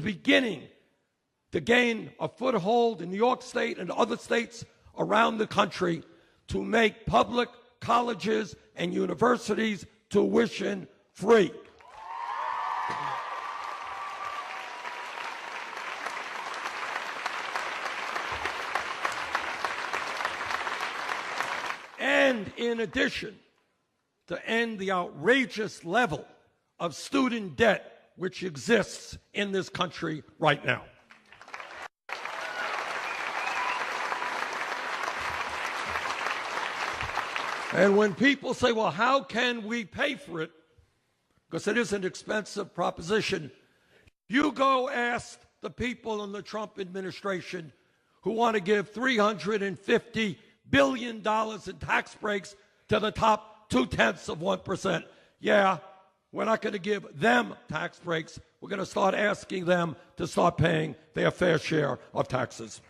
beginning to gain a foothold in New York State and other states around the country to make public colleges and universities tuition free. And in addition, to end the outrageous level of student debt which exists in this country right now. And when people say, well, how can we pay for it? Because it is an expensive proposition. You go ask the people in the Trump administration who want to give $350 billion in tax breaks to the top 0.2%. Yeah, we're not going to give them tax breaks. We're going to start asking them to start paying their fair share of taxes.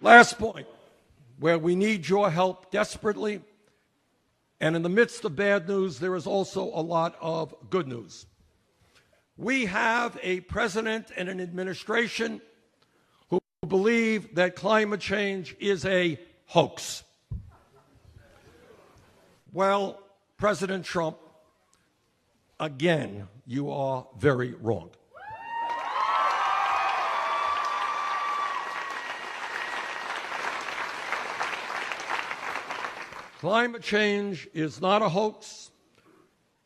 Last point, where we need your help desperately, and in the midst of bad news, there is also a lot of good news. We have a president and an administration who believe that climate change is a hoax. Well, President Trump, again, you are very wrong. Climate change is not a hoax.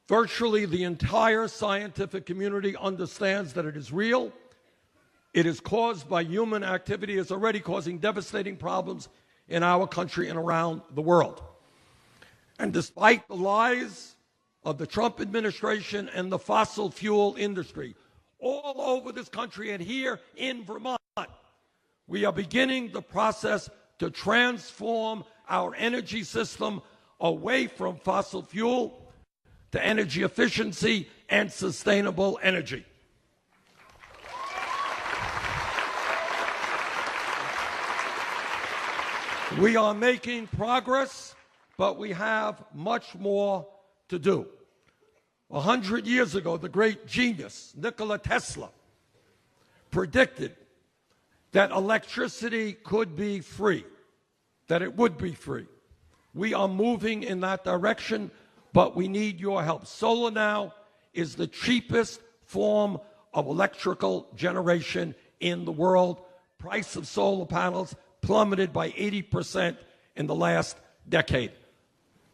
Virtually the entire scientific community understands that it is real. It is caused by human activity. It's already causing devastating problems in our country and around the world. And despite the lies of the Trump administration and the fossil fuel industry all over this country and here in Vermont, we are beginning the process to transform our energy system away from fossil fuel to energy efficiency and sustainable energy. We are making progress, but we have much more to do. 100 years ago, the great genius Nikola Tesla predicted that electricity could be free, that it would be free. We are moving in that direction, but we need your help. Solar now is the cheapest form of electrical generation in the world. Price of solar panels plummeted by 80% in the last decade.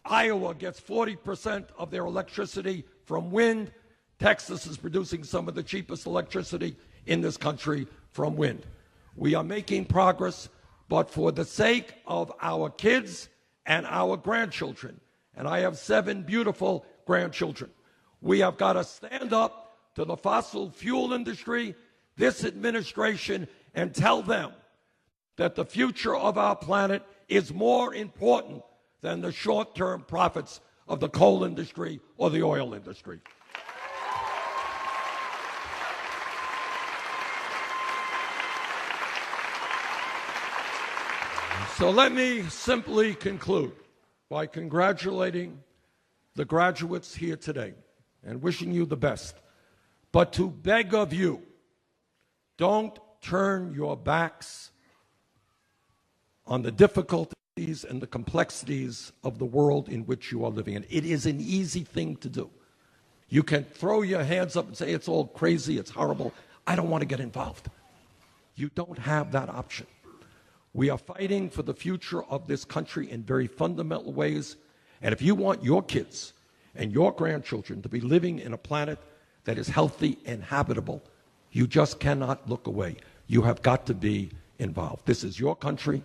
Iowa gets 40% of their electricity from wind. Texas is producing some of the cheapest electricity in this country from wind. We are making progress, but for the sake of our kids and our grandchildren, and I have 7 beautiful grandchildren, we have got to stand up to the fossil fuel industry, this administration, and tell them that the future of our planet is more important than the short-term profits of the coal industry or the oil industry. So let me simply conclude by congratulating the graduates here today and wishing you the best, but to beg of you, don't turn your backs on the difficulties and the complexities of the world in which you are living in. It is an easy thing to do. You can throw your hands up and say, it's all crazy, it's horrible, I don't want to get involved. You don't have that option. We are fighting for the future of this country in very fundamental ways. And if you want your kids and your grandchildren to be living in a planet that is healthy and habitable, you just cannot look away. You have got to be involved. This is your country.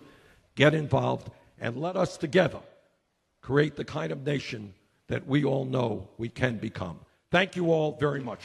Get involved and let us together create the kind of nation that we all know we can become. Thank you all very much.